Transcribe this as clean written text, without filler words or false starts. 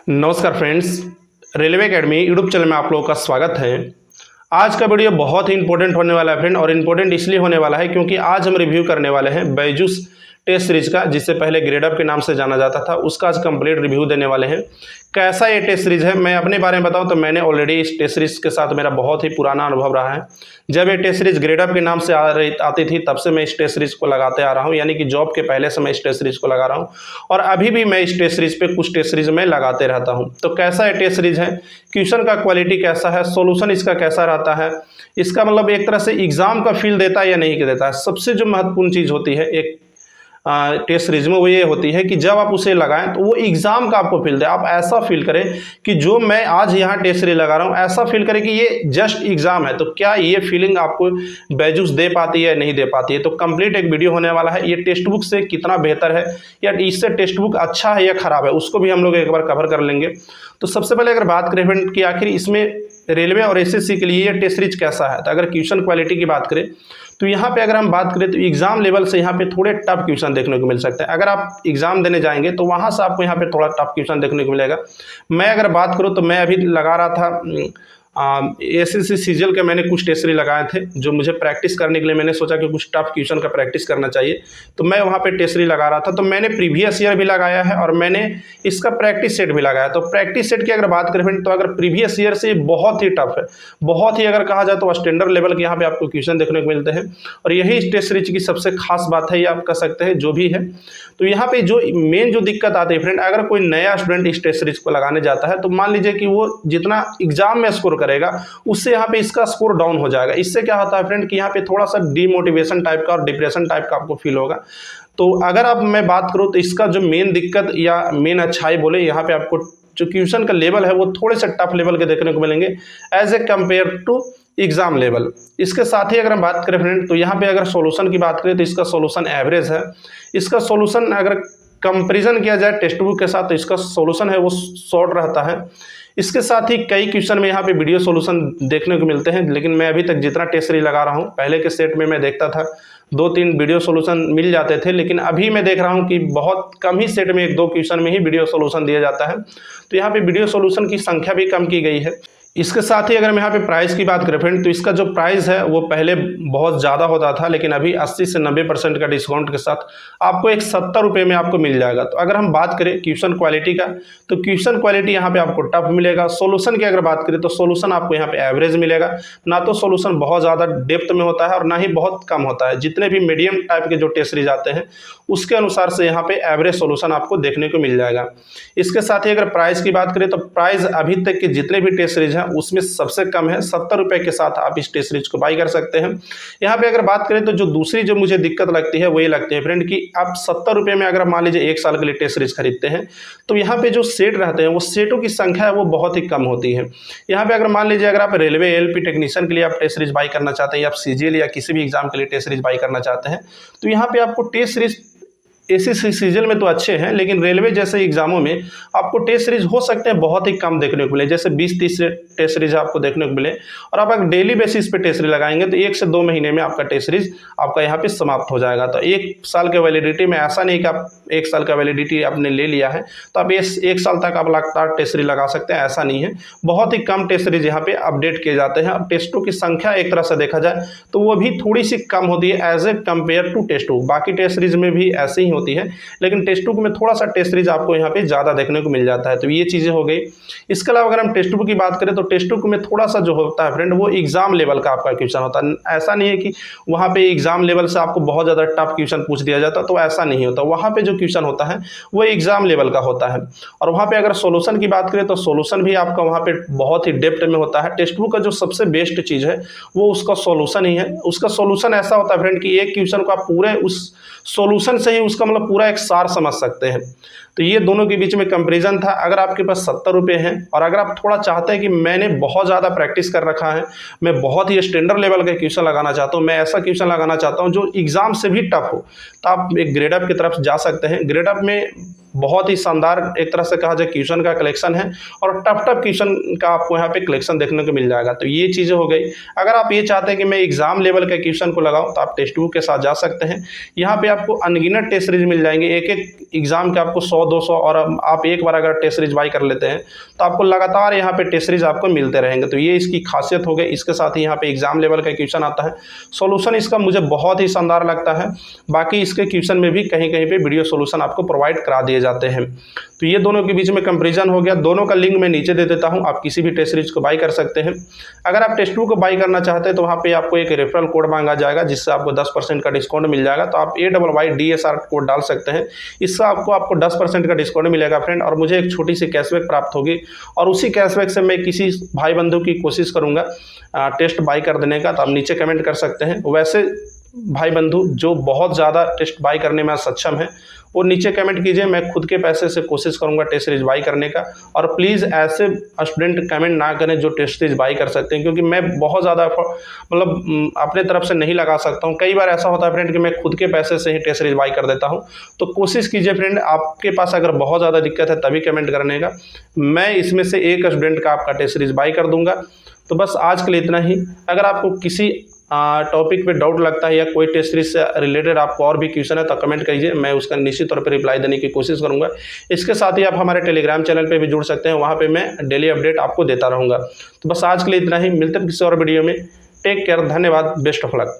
नमस्कार friends, railway academy YouTube channel में आप लोगों का स्वागत है। आज का वीडियो बहुत ही इंपॉर्टेंट होने वाला है फ्रेंड, और इम्पोर्टेंट इसलिए होने वाला है क्योंकि आज हम रिव्यू करने वाले हैं बैजूस टेस्ट सीरीज का, जिससे पहले ग्रेडअप के नाम से जाना जाता था। उसका आज कंप्लीट रिव्यू देने वाले हैं। कैसा ये टेस्ट सीरीज है, मैं अपने बारे में बताऊं तो मैंने ऑलरेडी इस टेस्ट सीरीज के साथ मेरा बहुत ही पुराना अनुभव रहा है। जब ये टेस्ट सीरीज ग्रेडअप के नाम से आती थी तब से मैं इस टेस्ट सीरीज को लगाते आ रहा हूँ, यानी कि जॉब के पहले से मैं इस टेस्ट सीरीज को लगा रहा हूँ, और अभी भी मैं इस टेस्ट सीरीज पे कुछ टेस्ट सीरीज में लगाते रहता हूँ। तो कैसा ये टेस्ट सीरीज है, क्वेश्चन का क्वालिटी कैसा है, सोल्यूशन इसका कैसा रहता है, इसका मतलब एक तरह से एग्जाम का फील देता है या नहीं देता है। सबसे जो महत्वपूर्ण चीज़ होती है एक टेस्ट सीरीज में वो ये होती है कि जब आप उसे लगाएं तो वो एग्जाम का आपको फील दे। आप ऐसा फील करें कि जो मैं आज यहाँ टेस्ट सीरीज लगा रहा हूँ, ऐसा फील करें कि ये जस्ट एग्जाम है। तो क्या ये फीलिंग आपको बैजूस दे पाती है, नहीं दे पाती है? तो कंप्लीट एक वीडियो होने वाला है। ये टेक्स्ट बुक से कितना बेहतर है या इससे टेक्स्ट बुक अच्छा है या खराब है, उसको भी हम लोग एक बार कवर कर लेंगे। तो सबसे पहले अगर बात करें फ्रेंड कि आखिर इसमें रेलवे और एसएससी के लिए ये टेस्ट सीरीज कैसा है, तो अगर क्वेश्चन क्वालिटी की बात करें तो यहाँ पे अगर हम बात करें तो एग्जाम लेवल से यहाँ पे थोड़े टफ क्वेश्चन देखने को मिल सकते हैं। अगर आप एग्जाम देने जाएंगे तो वहाँ से आपको यहाँ पे थोड़ा टफ क्वेश्चन देखने को मिलेगा। मैं अगर बात करूँ तो मैं अभी लगा रहा था एसएससी सीजीएल के मैंने कुछ टेस्ट सीरीज लगाए थे, जो मुझे प्रैक्टिस करने के लिए मैंने सोचा कि कुछ टफ क्वेश्चन का प्रैक्टिस करना चाहिए, तो मैं वहाँ पे टेस्ट सीरीज लगा रहा था। तो मैंने प्रीवियस ईयर भी लगाया है और मैंने इसका प्रैक्टिस सेट भी लगाया। तो प्रैक्टिस सेट की अगर बात करें फ्रेंड, तो अगर प्रीवियस ईयर से बहुत ही टफ है, बहुत ही अगर कहा जाए तो स्टैंडर्ड लेवल के यहाँ पे आपको क्वेश्चन देखने को मिलते हैं, और यही इस टेस्ट सीरीज की सबसे खास बात है, ये आप कह सकते हैं जो भी है। तो यहाँ पे जो मेन जो दिक्कत आती है फ्रेंड, अगर कोई नया स्टूडेंट इस टेस्ट सीरीज को लगाने जाता है तो मान लीजिए कि वो जितना एग्जाम में स्कोर करेगा उससे यहाँ पे इसका स्कोर डाउन हो जाएगा। इससे क्या होता है फ्रेंड कि यहाँ पे थोड़ा सा डिमोटिवेशन टाइप का और डिप्रेशन टाइप का आपको फील होगा। तो अगर अब मैं बात करूँ तो इसका जो मेन दिक्कत या मेन अच्छाई बोले, यहाँ पे आपको जो क्वेश्चन का लेवल है वो थोड़े से टफ लेवल के देखने को मिलेंगे as a compare to exam level. इसके साथ ही अगर हम बात करें फ्रेंड, तो यहाँ पे अगर सॉल्यूशन की बात करें तो इसका सॉल्यूशन एवरेज है। इसका सॉल्यूशन अगर कंपैरिजन किया जाए टेक्स्ट बुक के साथ तो इसका सॉल्यूशन है वो शॉर्ट रहता है। इसके साथ ही कई क्वेश्चन में यहाँ पे वीडियो सॉल्यूशन देखने को मिलते हैं, लेकिन मैं अभी तक जितना टेस्ट सीरीज लगा रहा हूँ, पहले के सेट में मैं देखता था 2-3 वीडियो सॉल्यूशन मिल जाते थे, लेकिन अभी मैं देख रहा हूँ कि बहुत कम ही सेट में 1-2 क्वेश्चन में ही वीडियो सॉल्यूशन दिया जाता है। तो यहाँ पे वीडियो सॉल्यूशन की संख्या भी कम की गई है। इसके साथ ही अगर मैं यहाँ पे प्राइस की बात करें फ्रेंड, तो इसका जो प्राइस है वो पहले बहुत ज़्यादा होता था, लेकिन अभी 80 से 90% का डिस्काउंट के साथ आपको एक 70 रुपये में आपको मिल जाएगा। तो अगर हम बात करें क्वेश्चन क्वालिटी का, तो क्वेश्चन क्वालिटी यहाँ पे आपको टफ मिलेगा। सोल्यूशन की अगर बात करें तो सोल्यूशन आपको यहाँ पे एवरेज मिलेगा, ना तो सोल्यूशन बहुत ज़्यादा डेप्थ में होता है और ना ही बहुत कम होता है। जितने भी मीडियम टाइप के जो टेस्ट सीरीज आते हैं उसके अनुसार से यहाँ पे एवरेज सोल्यूशन आपको देखने को मिल जाएगा। इसके साथ ही अगर प्राइस की बात करें तो प्राइस अभी तक के जितने भी टेस्ट सीरीज हैं उसमें सबसे कम है। 70 रुपये के साथ आप इस टेस्ट सीरीज को बाई कर सकते हैं। यहाँ पे अगर बात करें तो जो दूसरी जो मुझे दिक्कत लगती है वो ये लगती है फ्रेंड कि आप 70 रुपये में अगर मान लीजिए 1 साल के लिए टेस्ट सीरीज खरीदते हैं तो यहाँ पे जो सेट रहते हैं वो सेटों की संख्या है वो बहुत ही कम होती है। यहाँ पे अगर मान लीजिए अगर आप रेलवे एलपी टेक्नीशियन के लिए आप टेस्ट सीरीज बाई करना चाहते हैं या आप सीजीएल या किसी भी एग्जाम के लिए टेस्ट सीरीज बाई करना चाहते हैं, तो यहाँ पे आपको टेस्ट सीरीज एसएससी सीजीएल में तो अच्छे हैं, लेकिन रेलवे जैसे एग्जामों में आपको टेस्ट सीरीज हो सकते हैं बहुत ही कम देखने को मिले, जैसे 20-30 टेस्ट सीरीज आपको देखने को मिले। और आप अगर डेली बेसिस पे टेस्ट सीरीज लगाएंगे तो 1 से 2 महीने में आपका टेस्ट सीरीज आपका यहाँ पे समाप्त हो जाएगा। तो 1 साल के वैलिडिटी में ऐसा नहीं कि आप 1 साल का वैलिडिटी आपने ले लिया है तो आप 1 साल तक आप लगातार टेस्ट सीरीज लगा सकते हैं, ऐसा नहीं है। बहुत ही कम टेस्ट सीरीज यहाँ पे अपडेट किए जाते हैं। अब टेस्टों की संख्या एक तरह से देखा जाए तो वो भी थोड़ी सी कम होती है as a compare to test book. बाकी टेस्ट सीरीज में भी ऐसे ही होती है, लेकिन टेस्ट बुक में थोड़ा सा टेस्ट सीरीज आपको यहाँ पे ज़्यादा देखने को मिल जाता है। तो ये चीज़ें हो गई। इसके अलावा अगर हम टेस्ट बुक की बात करें तो टेस्ट बुक में थोड़ा सा जो होता है फ्रेंड वो एग्जाम लेवल का आपका क्वेश्चन होता है। ऐसा नहीं है कि वहाँ पे एग्जाम लेवल से आपको बहुत ज़्यादा टफ क्वेश्चन पूछ दिया जाता, तो ऐसा नहीं होता। वहाँ पे जो क्वेश्चन होता है वो एग्जाम लेवल का होता है। और वहाँ पे अगर सोल्यूशन की बात करें तो सोल्यूशन भी आपका वहाँ पे बहुत ही डेप्थ में होता है। टेस्ट बुक का जो सबसे बेस्ट चीज़ है वो उसका सोल्यूशन ही है। उसका सोल्यूशन ऐसा होता है फ्रेंड कि एक क्वेश्चन को आप पूरे उस सोल्यूशन से ही उसका मतलब पूरा एक सार समझ सकते हैं। तो ये दोनों के बीच में कंपैरिजन था। अगर आपके पास 70 रुपये हैं और अगर आप थोड़ा चाहते हैं कि मैंने बहुत ज़्यादा प्रैक्टिस कर रखा है, मैं बहुत ही स्टैंडर्ड लेवल का क्वेश्चन लगाना चाहता हूँ, मैं ऐसा क्वेश्चन लगाना चाहता हूँ जो एग्जाम से भी टफ हो, तो आप एक ग्रेडअप की तरफ जा सकते हैं। ग्रेडअप में बहुत ही शानदार एक तरह से कहा जाए क्वेश्चन का कलेक्शन है और टफ क्वेश्चन का आपको यहाँ पे कलेक्शन देखने को मिल जाएगा। तो ये चीज़ें हो गई। अगर आप ये चाहते हैं कि मैं एग्जाम लेवल के क्वेश्चन को लगाऊं तो आप टेस्ट बुक के साथ जा सकते हैं। यहाँ पे आपको अनगिनत टेस्ट सीरीज मिल जाएंगे, एक एक एग्जाम के आपको 100-200, और आप एक बार अगर टेस्ट सीरीज बाई कर लेते हैं तो आपको लगातार यहाँ पे टेस्ट सीरीज आपको मिलते रहेंगे। तो ये इसकी खासियत हो गई। इसके साथ ही यहाँ पे एग्जाम लेवल का क्वेश्चन आता है। सोल्यूशन इसका मुझे बहुत ही शानदार लगता है। बाकी इसके क्वेश्चन में भी कहीं कहीं पे वीडियो सोल्यूशन आपको प्रोवाइड करा दिए जाते हैं। तो ये दोनों के बीच में कंपैरिजन हो गया। दोनों का लिंक मैं नीचे दे देता हूं, आप किसी भी टेस्ट सीरीज को बाई कर सकते हैं। अगर आप टेस्ट बुक को बाई करना चाहते हैं तो वहाँ पे आपको एक रेफरल कोड मांगा जाएगा जिससे आपको 10% का डिस्काउंट मिल जाएगा। तो आप AYYDSR कोड डाल सकते हैं, इससे आपको 10% का डिस्काउंट मिलेगा फ्रेंड, और मुझे एक छोटी सी कैशबैक प्राप्त होगी। और उसी कैशबैक से मैं किसी भाई बंधु की कोशिश करूँगा टेस्ट बाई कर देने का। तो आप नीचे कमेंट कर सकते हैं। वैसे भाई बंधु जो बहुत ज़्यादा टेस्ट बाई करने में सक्षम है वो नीचे कमेंट कीजिए, मैं खुद के पैसे से कोशिश करूंगा टेस्ट सीरीज बाई करने का। और प्लीज़ ऐसे स्टूडेंट कमेंट ना करें जो टेस्ट सीरीज बाई कर सकते हैं, क्योंकि मैं बहुत ज़्यादा मतलब अपने तरफ से नहीं लगा सकता हूं। कई बार ऐसा होता है फ्रेंड कि मैं खुद के पैसे से ही टेस्ट सीरीज बाई कर देता हूं। तो कोशिश कीजिए फ्रेंड, आपके पास अगर बहुत ज़्यादा दिक्कत है तभी कमेंट करने का, मैं इसमें से एक स्टूडेंट का आपका टेस्ट सीरीज बाई कर दूंगा। तो बस आज के लिए इतना ही। अगर आपको किसी टॉपिक पे डाउट लगता है या कोई टेस्ट सीरीज से रिलेटेड आपको और भी क्वेश्चन है तो कमेंट कीजिए, मैं उसका निश्चित तौर पे रिप्लाई देने की कोशिश करूंगा। इसके साथ ही आप हमारे टेलीग्राम चैनल पे भी जुड़ सकते हैं, वहाँ पे मैं डेली अपडेट आपको देता रहूँगा। तो बस आज के लिए इतना ही, मिलते हैं किसी और वीडियो में। टेक केयर, धन्यवाद, बेस्ट ऑफ लक।